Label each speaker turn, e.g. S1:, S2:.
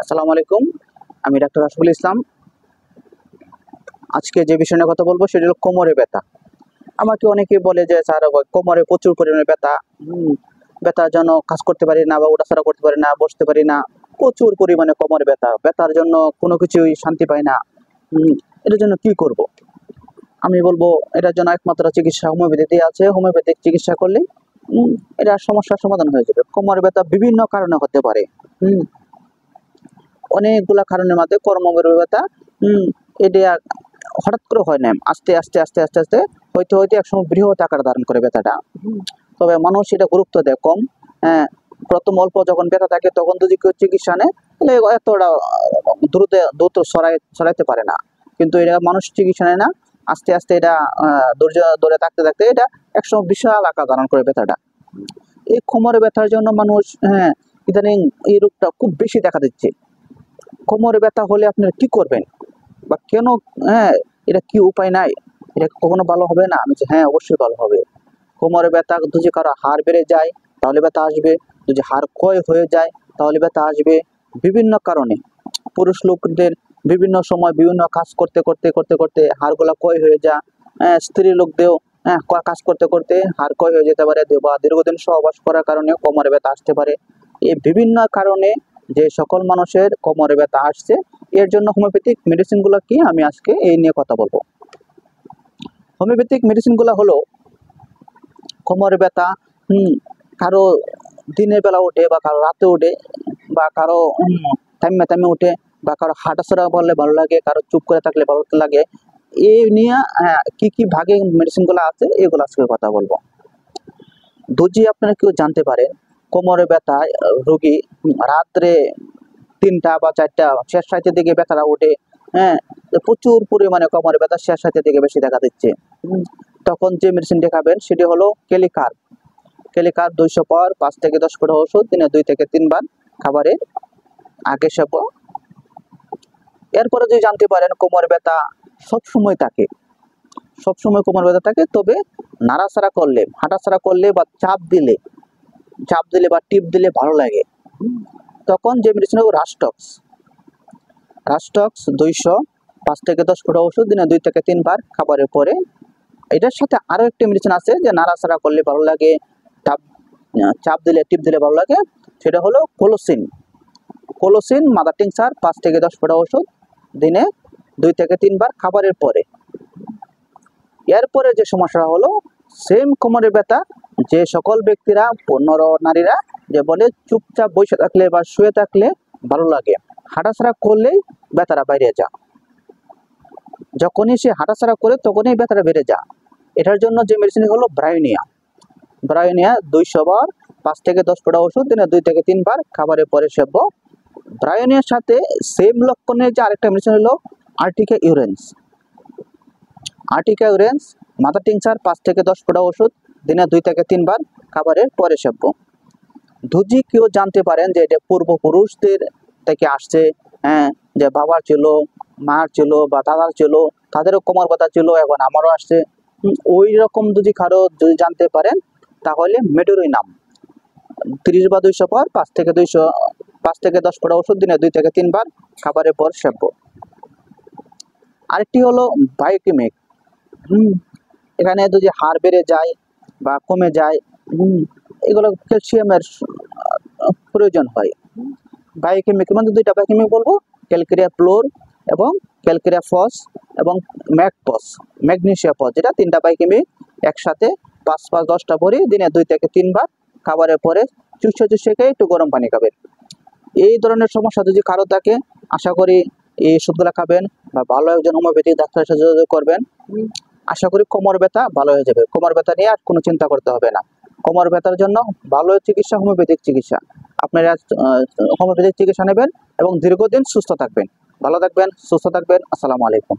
S1: আসসালামু আলাইকুম। আমি ডাক্তার রাসুল ইসলাম। আজকে যে বিষয় নিয়ে কথা বলবো সেটা হলো কোমরে ব্যথা। আমাকে অনেকে বলে যে স্যার কোমরে প্রচুর পরিমাণে ব্যথা, ব্যথার জন্য কাজ করতে পারি না বা ওঠাছাড়া করতে পারি না, বসতে পারি না। প্রচুর পরিমাণে কোমরে ব্যথা, ব্যথার জন্য কোনো কিছুই শান্তি পাই না। এটার জন্য কি করব? আমি বলবো এটার জন্য একমাত্র চিকিৎসা হোমিওপ্যাথিতে আছে। হোমিওপ্যাথিক চিকিৎসা করলে এটার সমস্যার সমাধান হয়ে যাবে। কোমরে ব্যথা বিভিন্ন কারণে হতে পারে। অনেকগুলা কারণের মধ্যে কর্মবের ব্যথা এটা হঠাৎ করে হয় না, আস্তে আস্তে আস্তে আস্তে আস্তে হইতে হইতে একসময় বৃহৎ আকার ধারণ করে ব্যথাটা। তবে মানুষ এটা গুরুত্ব দেয় কম। হ্যাঁ, প্রথম অল্প যখন ব্যথা থাকে তখন যদি কেউ চিকিৎসা নেয় তাহলে এতটা দ্রুত সরাইতে পারে না। কিন্তু এটা মানুষ চিকিৎসা নেয় না, আস্তে আস্তে এটা ধৈর্য ধরে থাকতে থাকতে এটা একসময় বিশাল আকার ধারণ করে ব্যথাটা। এই কোমরে ব্যথার জন্য মানুষ ইদানিং এই রোগটা খুব বেশি দেখা দিচ্ছে। কোমরে ব্যথা হলে আপনারা কি করবেন বা কেন? এটা কি উপায় নাই? এটা কখনো ভালো হবে না? আমি হ্যাঁ, অবশ্যই ভালো হবে। কোমরে ব্যথা যদি কারো হাড় বেড়ে যায় তাহলে ব্যথা আসবে, যদি হাড় ক্ষয় হয়ে যায় তাহলে ব্যথা আসবে। বিভিন্ন কারণে পুরুষ লোকদের বিভিন্ন সময় বিভিন্ন কাজ করতে করতে করতে করতে হাড়গুলা ক্ষয় হয়ে যায়। স্ত্রী লোকদেরও কাজ করতে করতে হাড় ক্ষয় হয়ে যেতে পারে, বা দীর্ঘদিন সহবাস করার কারণে কোমরে ব্যথা আসতে পারে। এই বিভিন্ন কারণে যে সকল মানুষের কোমরে ব্যথা আসছে, এর জন্য হোমিওপ্যাথিক মেডিসিনগুলো কি আমি আজকে এই নিয়ে কথা বলবো। হোমিওপ্যাথিক মেডিসিনগুলো হলো কোমরে ব্যথা কারো দিনের বেলা ওঠে বা কারো রাতে ওঠে বা কারো থাইমে ওঠে বা কারো হাঁটাচলা করলে ভালো লাগে, কারো চুপ করে থাকলে ভালো লাগে। এই নিয়ে কি কি ভাগে মেডিসিনগুলো আছে এগুলো আজকে কথা বলবো। যদি আপনারা কেউ জানতে পারেন কোমরে ব্যথায় রোগী রাত্রে 3টা বা 4টা শেষ রাতের দিকে ব্যথাটা ওঠে, প্রচুর পরিমাণে কোমরে ব্যথা শেষ রাতের দিকে বেশি দেখা দিচ্ছে, তখন যে মেডিসিনটি খাবেন সেটি হলো কেলিকার। 200 পর 5 থেকে 10 ফোঁটা ওষুধ দিনে 2 থেকে 3 বার খাবারের আগে সেবন। এরপরে যদি জানতে পারেন কোমর ব্যথা সবসময় থাকে, সবসময় কোমর ব্যথা থাকে, তবে নাড়াচাড়া করলে, হাঁটাচাড়া করলে বা চাপ দিলে বা টিপ দিলে ভালো লাগে, তখন যে মেডিসিন হলো রাস্টক্স। 200 5 থেকে 10 ফোঁটা ওষুধ দিনে 2 থেকে 3 বার খাবারের পরে। এটার সাথে আরো একটা মেডিসিন আছে যে নাড়াচাড়া করলে ভালো লাগে, চাপ দিলে টিপ দিলে ভালো লাগে, সেটা হলো কোলোসিন মাদার টিংচার 5 থেকে 10 ফোঁটা ওষুধ দিনে 2 থেকে 3 বার খাবারের পরে। এরপরে যে সমস্যাটা হলো সেম কোমরের ব্যথা, যে সকল ব্যক্তিরা নারীরা যে বলে চুপচাপ বসে থাকলে বা শুয়ে থাকলে ভালো লাগে, হাঁটাছাড়া করলেই ব্যথাটা বাইরে যা, যখনই সে হাঁটাছাড়া করে তখনই ব্যথাটা বেড়ে যা। এটার জন্য যে মেডিসিন হলো ব্রায়োনিয়া। 200 বার 5 থেকে 10 ফোঁটা ওষুধ দিনে 2 থেকে 3 বার খাবারের পরে সেব্য। ব্রায়োনিয়ার সাথে সেম লক্ষণের যে আরেকটা মেডিসিন হলো আর্টিকা ইউরেন্স মাদার টিংচার 5 থেকে 10 ফোঁটা ওষুধ দিনে 2 থেকে 3 বার খাবারের পরে সেব্য। যদি কেউ জানতে পারেন যে এটা পূর্বপুরুষদের থেকে আসছে, যে বাবার ছিল, মার ছিল বা দাদার ছিল, তাদেরও কোমর ব্যথা ছিল, এখন আমারও আসছে, ওই রকম যদি কারো যদি জানতে পারেন তাহলে মেডোরিনাম 30 বা 200 পর 5 থেকে 10 ফোঁটা ওষুধ দিনে 2 থেকে 3 বার খাবারের পর সেব্য। আরেকটি হলো বায়োকেমিক। এখানে যদি হাড় বেড়ে যায় বা কমে যায়, এগুলো ক্যালসিয়ামের প্রয়োজন হয়। বায়োকেমিক মানে 2টা বায়োকেমিক বলবো, ক্যালকেরিয়া ফ্লোর এবং ক্যালকেরিয়া ফস এবং ম্যাগনেসিয়া ফস, যেটা 3টা বায়োকেমিক একসাথে 5-10টা ভরি দিনে 2 থেকে 3 বার খাবারের পরে চুষে খেয়ে একটু গরম পানি খাবেন। এই ধরনের সমস্যা যদি কারো থাকে, আশা করি এই ওষুধগুলো খাবেন বা ভালো একজন হোমিওপ্যাথিক ডাক্তারের সাথে যোগাযোগ করবেন, আশা করি কোমর ব্যথা ভালো হয়ে যাবে। কোমর ব্যথা নিয়ে আর কোনো চিন্তা করতে হবে না। কোমর ব্যথার জন্য ভালো চিকিৎসা হোমিওপ্যাথিক চিকিৎসা। আপনারা হোমিওপ্যাথিক চিকিৎসা নেবেন এবং দীর্ঘদিন সুস্থ থাকবেন। ভালো থাকবেন, সুস্থ থাকবেন। আসসালামু আলাইকুম।